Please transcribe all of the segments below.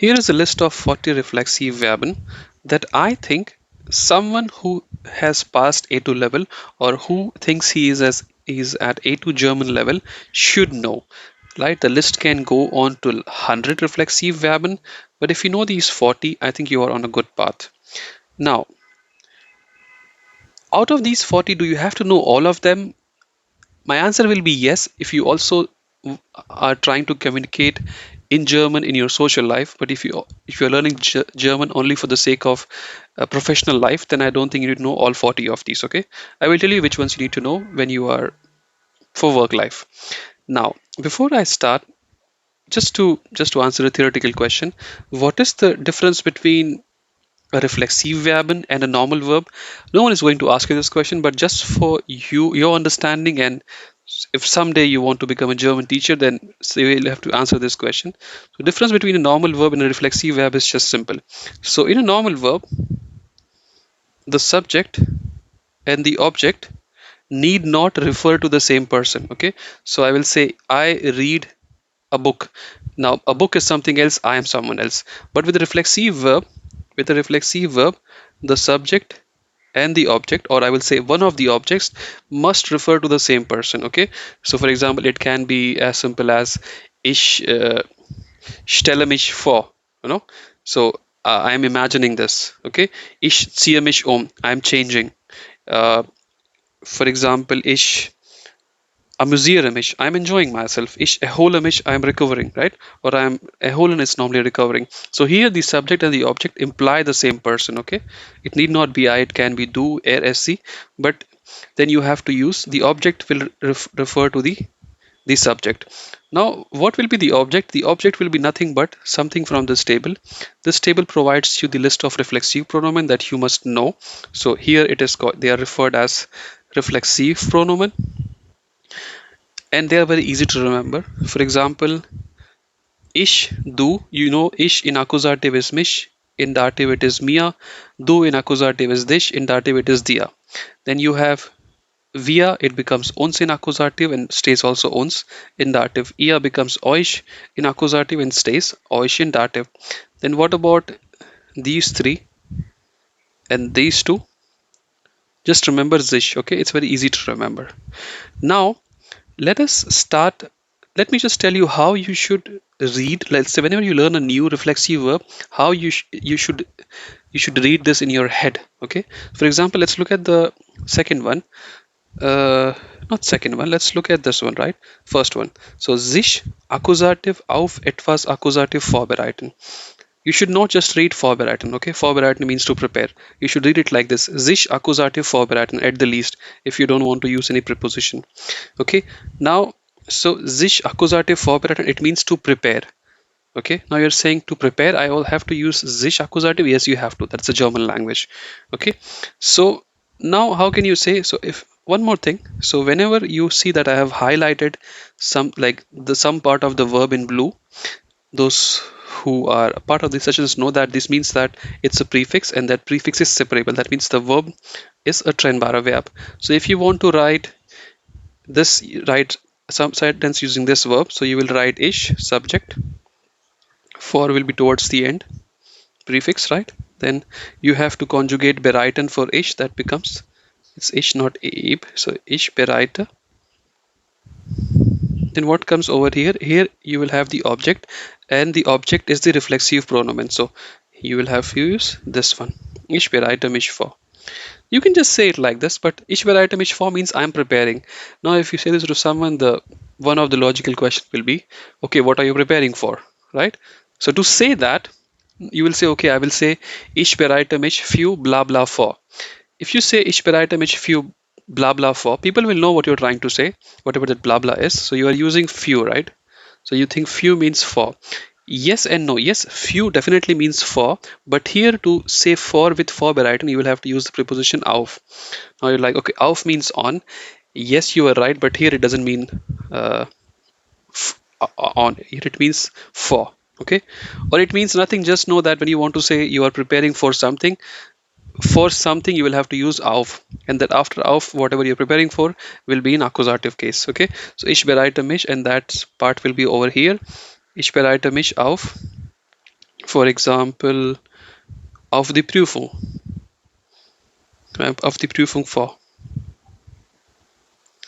Here is a list of 40 reflexive Verben that I think someone who has passed A2 level or who thinks he is at A2 German level should know. Right? The list can go on to 100 reflexive Verben, but if you know these 40, I think you are on a good path. Now, out of these 40, do you have to know all of them? My answer will be yes, if you also are trying to communicate in German in your social life. But if you're learning German only for the sake of professional life, then I don't think you need to know all 40 of these. Okay, I will tell you which ones you need to know when you are for work life. Now, before I start, just to answer a theoretical question, what is the difference between a reflexive verb and a normal verb? No one is going to ask you this question, but just for your understanding, and if someday you want to become a German teacher, then you will have to answer this question. So, difference between a normal verb and a reflexive verb is just simple. So, in a normal verb, the subject and the object need not refer to the same person. Okay, so I will say I read a book. Now, a book is something else. I am someone else. But with a reflexive verb, the subject and the object, or I will say one of the objects, must refer to the same person. Okay, so for example, it can be as simple as ich stelle mich vor. You know, so I am imagining this. Okay, ich ziehe mich I'm changing. Uh, for example, ich amüsiere mich. I'm enjoying myself. Ich erhole mich. I'm recovering, right? Or I'm erholen is normally recovering. So here the subject and the object imply the same person. Okay, it need not be I. It can be do, er, sc. But then you have to use the object will refer to the subject. Now, what will be the object? The object will be nothing but something from this table. This table provides you the list of reflexive pronoun that you must know. So here it is called, they are referred as reflexive pronoun, and they are very easy to remember. For example, ich, du, you know, ich in accusative is mich, in dative it is mia, du in accusative is dich, in dative it is dia. Then you have wir, it becomes uns in accusative and stays also uns in dative. Ihr becomes euch in accusative and stays euch in dative. Then what about these three and these two? Just remember sich, okay? It's very easy to remember. Now, let us start. Let me just tell you how you should read. Let's say whenever you learn a new reflexive verb, how you should read this in your head. Okay. For example, let's look at the second one. Not second one. Let's look at this one, right? First one. So sich Akkusativ auf etwas Akkusativ vorbereiten. You should not just read vorbereiten. Okay, vorbereiten means to prepare. You should read it like this: sich Akkusativ vorbereiten at the least, if you don't want to use any preposition. Okay, now so sich Akkusativ vorbereiten, it means to prepare. Okay, now you're saying to prepare, I will have to use sich Akkusativ. Yes, you have to. That's a German language. Okay, so now how can you say? So if one more thing, so whenever you see that I have highlighted some part of the verb in blue, those who are part of these sessions know that this means that it's a prefix and that prefix is separable. That means the verb is a trennbare verb. So if you want to write some sentence using this verb, so you will write ish subject, for will be towards the end, prefix, right? Then you have to conjugate bereiten for ish, that becomes, it's ish not ib, so ish bereite. Then what comes over here? Here you will have the object, and the object is the reflexive pronoun. So you will have to use this one. Ich bereite mich vor. You can just say it like this, but ich bereite mich vor means I'm preparing. Now, if you say this to someone, the one of the logical questions will be, okay, what are you preparing for, right? So to say that, you will say, okay, I will say ich bereite mich für blah blah vor. If you say ich bereite mich für blah blah for, people will know what you're trying to say, whatever that blah blah is. So you are using few, right? So you think few means for. Yes and no. Yes, few definitely means for, but here to say for with vorbereiten, you will have to use the preposition auf. Now you're like, okay, auf means on. Yes, you are right, but here it doesn't mean on. Here it means for. Okay, or it means nothing. Just know that when you want to say you are preparing for something, you will have to use auf, and that after auf, whatever you're preparing for will be in accusative case. Okay, so ich bereite mich, and that part will be over here. Ich bereite mich auf For example, auf die Prüfung. Auf die Prüfung vor.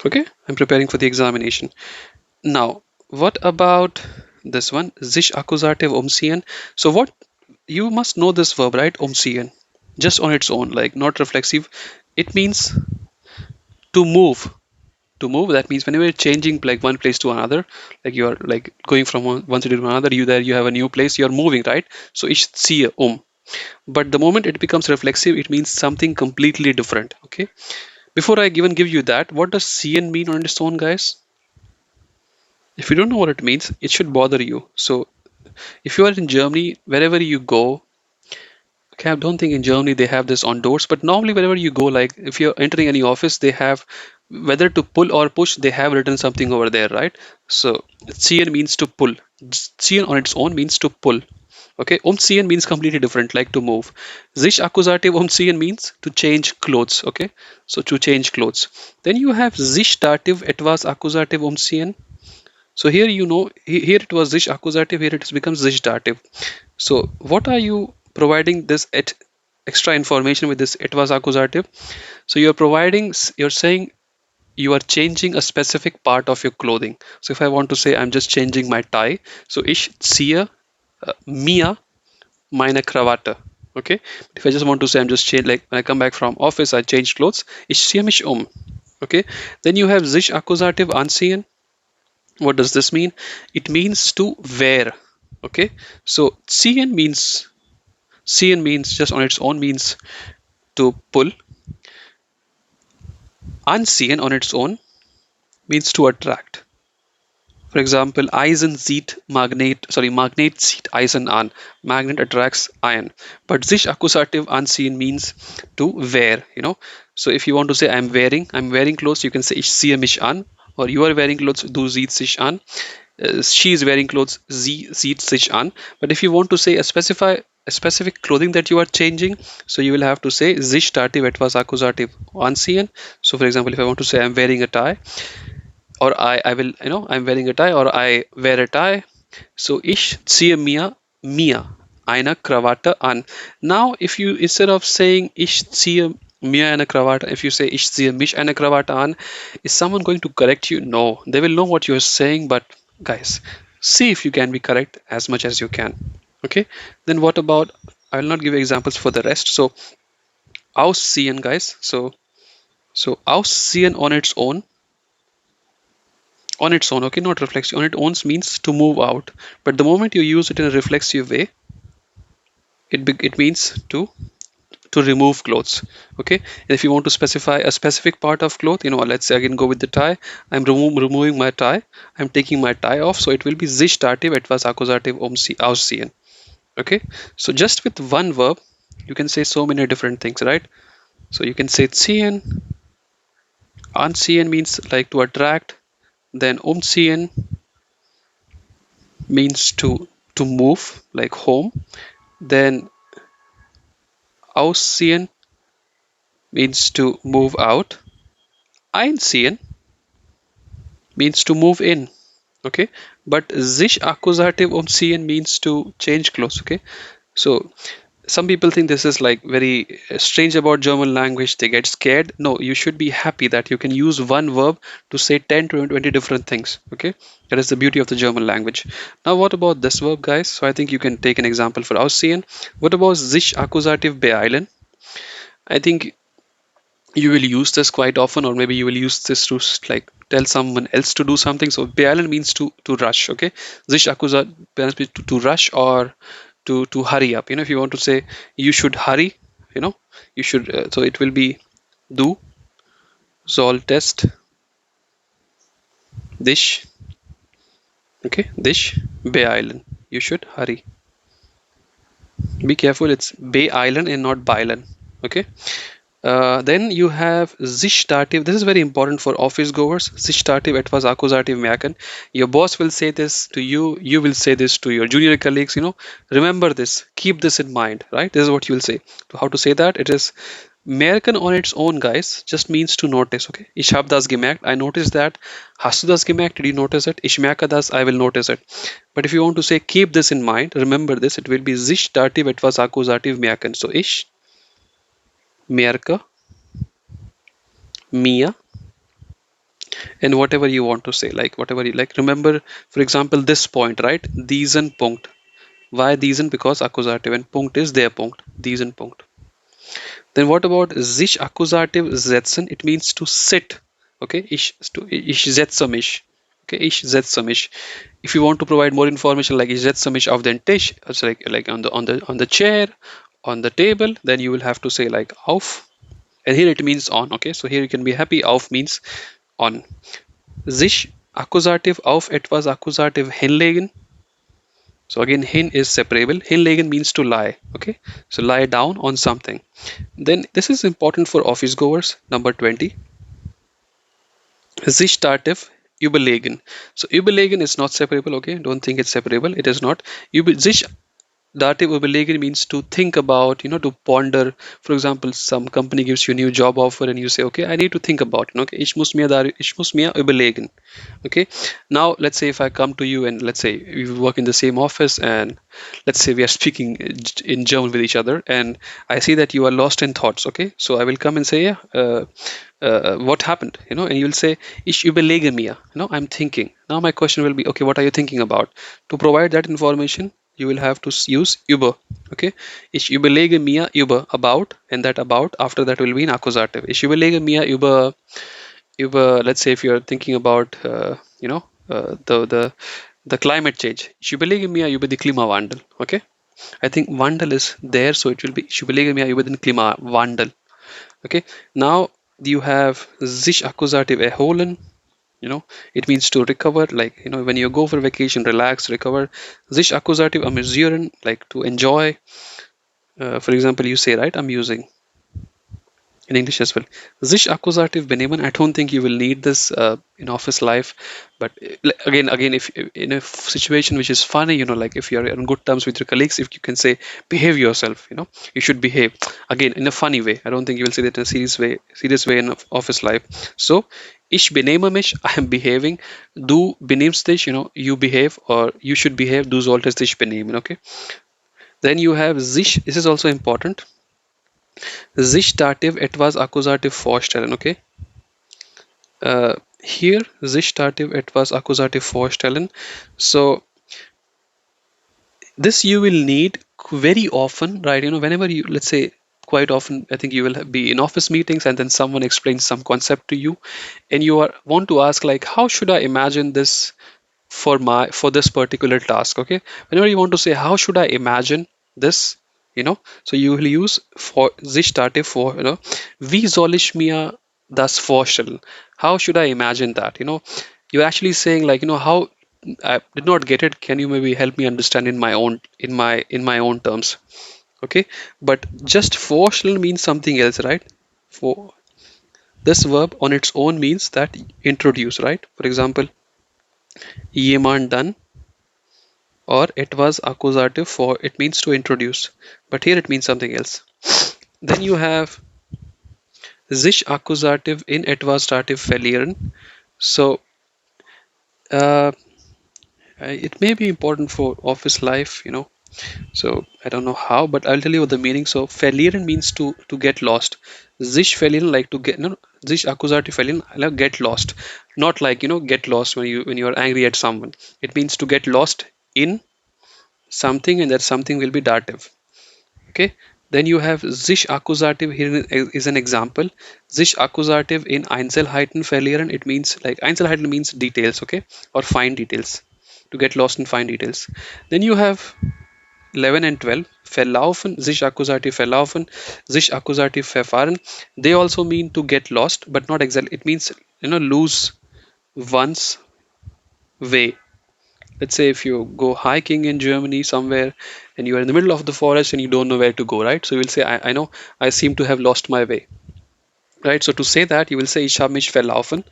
Okay, I'm preparing for the examination. Now, what about this one? Sich Accusative umziehen. So what, you must know this verb, right? Umziehen. Just on its own, like not reflexive. It means to move. To move, that means whenever you're changing like one place to another, like you're like going from one city to another, you have a new place, you're moving, right? So ich ziehe but the moment it becomes reflexive, it means something completely different. Okay, before I even give you that, what does ziehen mean on its own, guys? If you don't know what it means, it should bother you. So if you are in Germany, wherever you go, okay, I don't think in Germany they have this on doors, but normally wherever you go, like if you're entering any office, they have whether to pull or push, they have written something over there, right? So ziehen means to pull. Ziehen on its own means to pull. Okay, umziehen means completely different, like to move. Sich Accusative umziehen means to change clothes. Okay, so to change clothes. Then you have sich Dative etwas Accusative umziehen. So here you know, here it was sich Accusative, here it becomes sich Dative. So what are you providing this extra information with this etwas Accusative? So you're providing, you're saying you are changing a specific part of your clothing. So if I want to say I'm just changing my tie, so ich ziehe mir meine Krawatte. Okay, if I just want to say I'm just change, like when I come back from office, I change clothes. Ich ziehe mich Okay, then you have sich Accusative anziehen. What does this mean? It means to wear. Okay, so ziehen means just on its own means to pull. Anziehen on its own means to attract. For example, Eisen zieht Magnet zieht Eisen an. Magnet attracts iron. But sich Accusative anziehen means to wear, you know. So if you want to say I'm wearing clothes, you can say ich ziehe mich an. Or you are wearing clothes, du ziehst sich an. She is wearing clothes, sie zieht sich an. But if you want to say a specific clothing that you are changing, so you will have to say sich Dative etwas Accusative anziehen. So for example, if I want to say I'm wearing a tie, or I will, you know, I'm wearing a tie or I wear a tie. So ich ziehe mir eine Krawatte an. Now, if you instead of saying ich ziehe mir eine Krawatte, if you say ich ziehe mich eine Krawatte an, is someone going to correct you? No, they will know what you're saying, but guys, see if you can be correct as much as you can. Okay, then what about, I will not give examples for the rest. So aussehen, guys. So aussehen on its own, okay, not reflexive, on its own means to move out, but the moment you use it in a reflexive way, it means to remove clothes. Okay, and if you want to specify a specific part of cloth, you know, let's say again go with the tie, I'm removing my tie, I'm taking my tie off, so it will be sich Dative etwas Accusative aussehen. Okay, so just with one verb you can say so many different things, right? So you can say ziehen, anziehen means like to attract, then umziehen means to move like home, then ausziehen means to move out, einziehen means to move in. Okay, but sich Accusative umziehen means to change clothes. Okay, so some people think this is like very strange about German language, they get scared. No, you should be happy that you can use one verb to say 10 to 20 different things. Okay, that is the beauty of the German language. Now what about this verb, guys? So I think you can take an example for aussehen. What about sich Accusative beeilen? I think you will use this quite often, or maybe you will use this to like tell someone else to do something. So beeilen means to rush. Okay, sich Accusative means to rush or to hurry up. You know, if you want to say you should hurry, you know, you should, so it will be du solltest dich, okay, dich beeilen, you should hurry. Be careful, it's beeilen and not beilen. Okay, then you have sich Dative. This is very important for office goers. Sich Dative etwas Accusative merken. Your boss will say this to you. You will say this to your junior colleagues. You know, remember this. Keep this in mind. Right? This is what you will say. So how to say that? It is Merken on its own, guys, just means to notice. Okay, ich habe das gemerkt. I noticed that. Hast du das gemerkt? Did you notice it? Ich merke das. I will notice it. But if you want to say keep this in mind, remember this. It will be sich dativ etwas Akkusativ merken. So ich merke mir, and whatever you want to say, like whatever you like. Remember, for example, this point, right? Diesen Punkt. Why diesen? Because Akkusativ, and Punkt is their Punkt. Diesen Punkt. Then what about sich Akkusativ setzen? It means to sit. Okay, ich setze mich. Okay, ich setze mich. If you want to provide more information, like ich setze mich auf den Tisch, it's like on the chair, on the table, then you will have to say like auf. And here it means on. Okay, so here you can be happy. Auf means on. Sich Akkusativ auf etwas Akkusativ hinlegen. So again, hin is separable. Hinlegen means to lie. Okay, so lie down on something. Then this is important for office goers. Number 20. Sich dativ überlegen. So überlegen is not separable. Okay, don't think it's separable. It is not. Sich dative überlegen means to think about, to ponder. For example, some company gives you a new job offer and you say, okay, I need to think about it. Okay, ich muss mir überlegen. Okay, now let's say if I come to you and let's say we work in the same office and let's say we are speaking in German with each other and I see that you are lost in thoughts. Okay, so I will come and say, yeah, what happened, and you'll say, ich überlege mir, I'm thinking. Now my question will be, okay, what are you thinking about? To provide that information, you will have to use über. Okay, ich überlege mir über, about, and that about after that will be in accusative. Ich überlege mir über, let's say if you're thinking about the climate change. Ich überlege mir über die Klimawandel. Okay, I think Wandel is there, so it will be ich überlege mir über den Klimawandel. Okay, now you have sich accusative erholen. It means to recover, like when you go for vacation, relax, recover. Sich accusative amüsieren, like to enjoy. For example, you say, right, I'm using in English as well. Sich accusative benehmen. I don't think you will need this in office life, but again, if in a situation which is funny, like if you're on good terms with your colleagues, if you can say behave yourself, you should behave. Again, in a funny way. I don't think you will say that in a serious way in office life. So, ich benehme mich. I am behaving. Du benimmst dich. You behave or you should behave. Du solltest dich benehmen. Okay. Then you have sich. This is also important. Sich dativ etwas Akkusativ vorstellen, okay? Here, sich dativ etwas Akkusativ vorstellen. So, this you will need very often, right? Whenever you, let's say, quite often, I think you will be in office meetings and then someone explains some concept to you and you want to ask like, how should I imagine this for this particular task? Okay, whenever you want to say how should I imagine this, so you will use for sich dative for, wie soll ich mir das vorstellen? How should I imagine that? You're actually saying like, how I did not get it, can you maybe help me understand in my own terms? Okay, but just vorstellen means something else, right? For this verb on its own means that introduce, right? For example, jemand or it was accusative for, it means to introduce, but here it means something else. Then you have sich accusative in etwas dative verlieren. So uh, it may be important for office life, so I don't know how, but I'll tell you the meaning. So verlieren means to get lost. Sich verlieren, like to get, no, sich accusative verlieren, like get lost, not like get lost when you are angry at someone. It means to get lost in something, and that something will be dative. Okay, then you have sich accusative. Here is an example. Sich accusative in Einzelheiten verlieren. It means like Einzelheiten means details, okay, or fine details, to get lost in fine details. Then you have 11 and 12, verlaufen, sich accusative verlaufen, sich accusative verfahren. They also mean to get lost, but not exactly. It means lose one's way. Let's say if you go hiking in Germany somewhere and you are in the middle of the forest and you don't know where to go, right? So you will say, I know I seem to have lost my way, right? So to say that, you will say, ich habe mich verlaufen.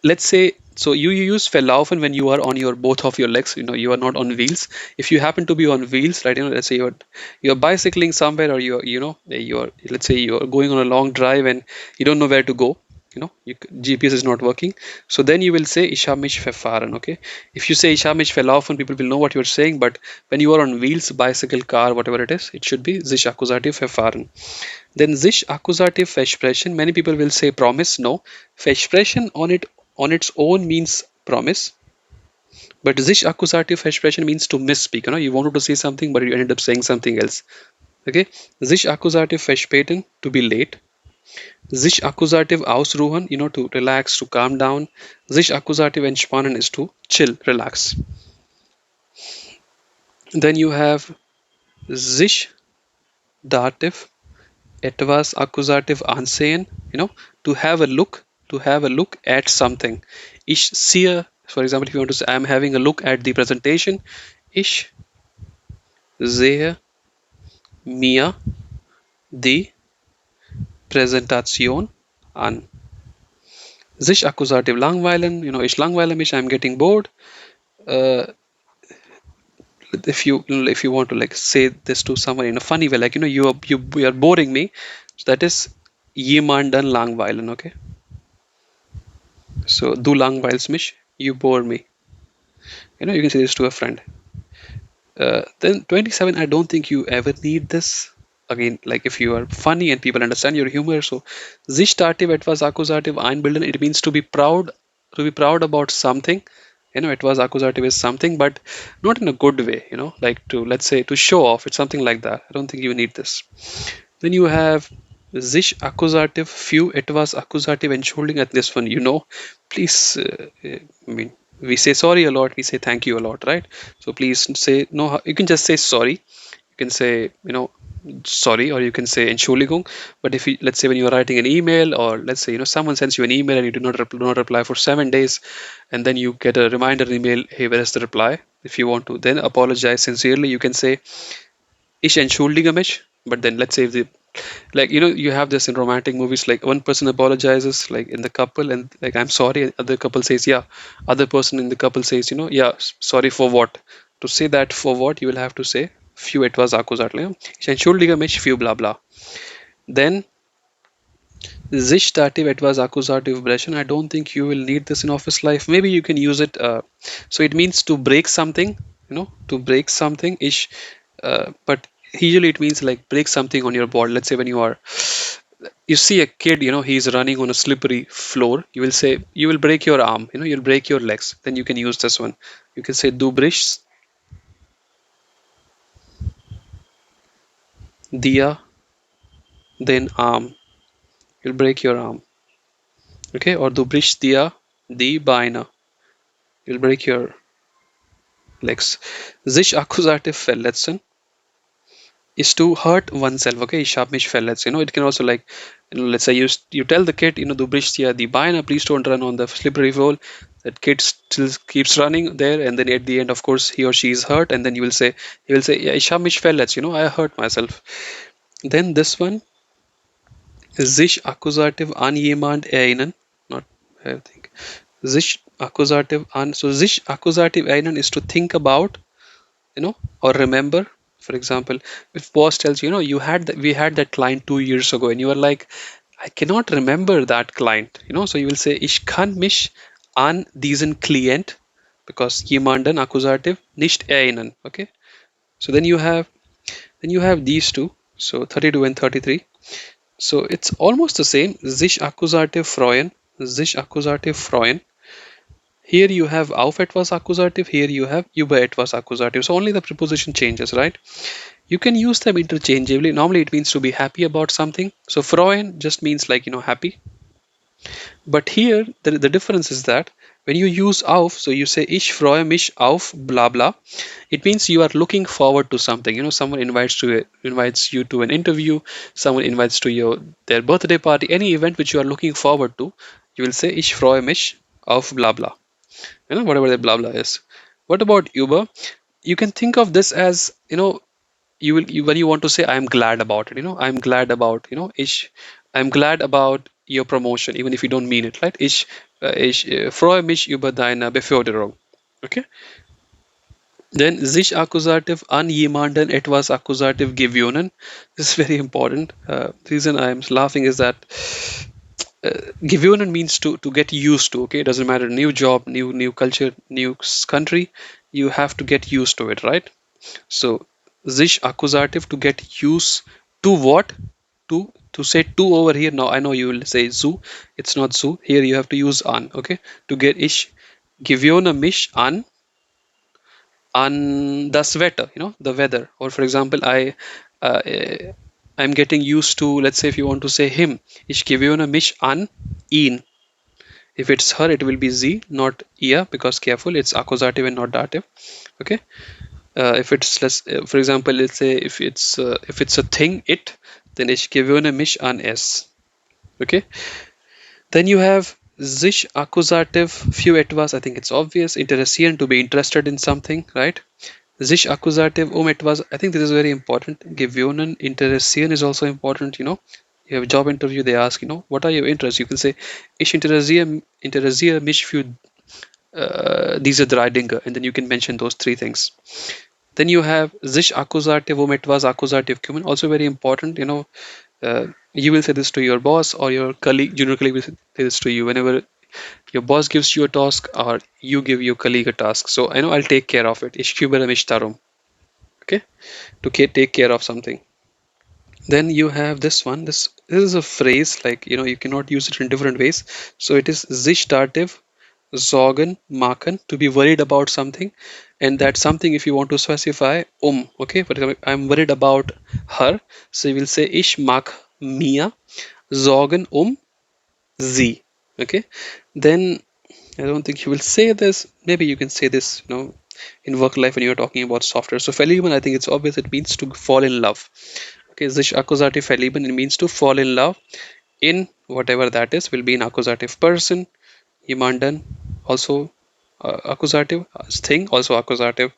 let's say, so you use verlaufen when you are on your both of your legs, you are not on wheels. If you happen to be on wheels, right, let's say you're bicycling somewhere, or you're, let's say you're going on a long drive and you don't know where to go, GPS is not working. So then you will say ich habe mich verfahren. Okay, if you say ich habe mich verlaufen, people will know what you're saying. But when you are on wheels, bicycle, car, whatever it is, it should be sich accusative verfahren. Then sich accusative Versprechen, many people will say promise. No, Versprechen on its own means promise, but sich accusative Versprechen means to misspeak. You wanted to say something, but you ended up saying something else. Okay, sich accusative Verspäten, to be late. Sich accusative Ausruhen, to relax, to calm down. Sich accusative Entspannen is to chill, relax. Then you have sich dative etwas accusative ansehen, to have a look, at something. Ich sehe, for example, if you want to say I'm having a look at the presentation, ich sehe mir die Präsentation an. Sich accusative langweilen, ich langweile mich, I'm getting bored. Uh, if you want to like say this to someone in a funny way, like you are boring me, so that is jemanden langweilen. Okay, so du langweilst mich, you bore me. You can say this to a friend. Then 27, I don't think you ever need this. Again, like if you are funny and people understand your humor. So, sich dative etwas accusative einbilden, it means to be proud about something. Etwas accusative is something, but not in a good way, like to, let's say, to show off. It's something like that. I don't think you need this. Then you have sich accusative, few etwas accusative entschuldigen at this one. Please, I mean, we say sorry a lot, we say thank you a lot, right? So please say no. You can just say sorry. You can say sorry, or you can say entschuldigung. But if you, let's say when you are writing an email, or let's say someone sends you an email and you do not reply for 7 days, and then you get a reminder email, hey, where is the reply? If you want to then apologize sincerely, you can say ich entschuldige mich. But then let's say if the, like you have this in romantic movies, like one person apologizes, like in the couple, and like I'm sorry, and other couple says yeah, other person in the couple says yeah, sorry for what? To say that for what, you will have to say few etwas accusative, ich entschuldige mich few blah blah. Then sich dative etwas accusative brechen, I don't think you will need this in office life. Maybe you can use it, so it means to break something, to break something ish, but usually it means like break something on your board. Let's say when you see a kid, he's running on a slippery floor, you will say you will break your arm, you'll break your legs. Then you can use this one. You can say du brichst dir den Arm. You'll break your arm. Okay, or du brichst dir die Beine. You'll break your legs. Sich accusative verletzen is to hurt oneself. Okay, ich habe mich verletzt. It can also like, let's say you tell the kid, du brichst dir die Beine, please don't run on the slippery floor. That kid still keeps running there, and then at the end, of course, he or she is hurt, and then he will say, yeah, ich habe mich verletzt. I hurt myself. Then this one, sich accusative an jemand erinnern. Not, I think. Sich accusative an. So sich accusative erinnern is to think about, or remember. For example, if boss tells you, we had that client 2 years ago, and you are like, I cannot remember that client, so you will say, ich kann mich an diesen Klient, because jemanden accusative nicht erinnern. Okay, so then you have these two, so 32 and 33. So it's almost the same. Sich accusative freuen, sich accusative freuen. Here you have auf etwas accusative, here you have über etwas accusative. So only the preposition changes, right? You can use them interchangeably. Normally it means to be happy about something. So freuen just means like, happy. But here the difference is that when you use auf, so you say ich freue mich auf blah blah, it means you are looking forward to something. Someone invites you to an interview, someone invites to their birthday party, any event which you are looking forward to, you will say ich freue mich auf blah blah. Whatever the blah blah is. What about Uber? You can think of this as, when you want to say I'm glad about it, I'm glad about, ish, I'm glad about your promotion, even if you don't mean it, right? Ish, Ich freue mich über deine Beförderung. Okay. Then sich Akkusativ an jemanden etwas Akkusativ gewöhnen. This is very important. The reason I'm laughing is that gewöhnen means to get used to. Okay, it doesn't matter new job, new culture, new country. You have to get used to it, right? So sich Akkusativ to get used to what? To say to over here. Now I know you will say zu. It's not zu. Here you have to use an. Okay, to get ich gewöhne mich an das Wetter, the weather. Or for example, I'm getting used to, let's say if you want to say him, ich gewöhne mich an ihn. If it's her, it will be sie, not ihr, because careful, it's accusative and not dative. Okay. If it's for example, let's say if it's a thing, it, then ich gewöhne mich an es. Okay. Then you have sich accusative, few etwas. I think it's obvious. Interessieren, to be interested in something, right? Sich accusative, etwas. I think this is very important. Gewöhnen, interessieren is also important. You have a job interview. They ask, what are your interests? You can say, ich interessiere mich für diese drei Dinge, and then you can mention those three things. Then you have sich accusative, etwas accusative kommen. Also very important. You will say this to your boss or your colleague. Junior colleague will say this to you whenever your boss gives you a task or you give your colleague a task. So I know I'll take care of it. Ich kümmere mich darum. Okay, to take care of something. Then you have this one. This is a phrase, like you cannot use it in different ways. So it is sich dative, sorgen machen, to be worried about something, and that something, if you want to specify, okay, for example, I'm worried about her, so you will say ich mag mir sorgen sie. Okay, then I don't think you will say this. Maybe you can say this, in work life when you're talking about software. So verlieben, I think it's obvious. It means to fall in love. Okay, sich accusative verlieben, it means to fall in love in whatever that is. Will be an accusative person. Jemanden, also accusative. Thing, also accusative.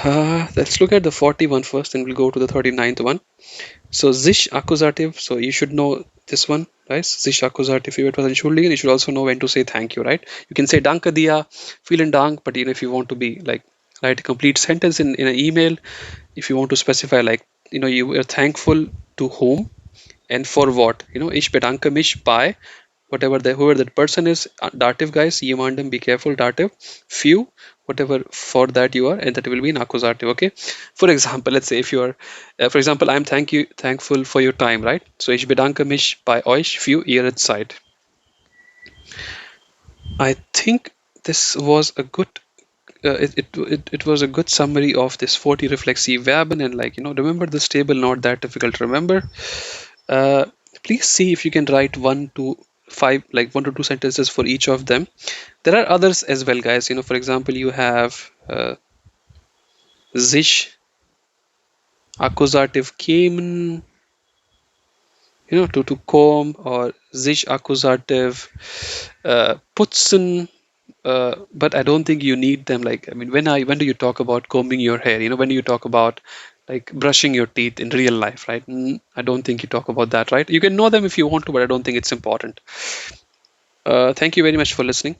Let's look at the 41 first, and we'll go to the 39th one. So sich accusative. So you should know this one, guys. Sich accusative. If etwas entschuldigen, you should also know when to say thank you, right? You can say danke dir, vielen Dank, but if you want to be like write a complete sentence in an email, if you want to specify, like you are thankful to whom and for what, ich bedanke mich bei whoever that person is. Dative, guys, jemandem, be careful, dative, few, whatever for that you are, and that will be an accusative. Okay, for example, let's say if you are for example, I'm thankful for your time, right? So ich bedanke mich bei euch für ihre Zeit. I think this was a good it was a good summary of this 40 reflexive verben, and remember this table, not that difficult to remember. uh, Please see if you can write 1 to 5, like 1 to 2 sentences for each of them. There are others as well, guys. For example, you have sich accusative kämen, to comb, or sich accusative putzen. But I don't think you need them. Like, I mean, when do you talk about combing your hair? When do you talk about like brushing your teeth in real life, right? I don't think you talk about that, right? You can know them if you want to, but I don't think it's important. Thank you very much for listening.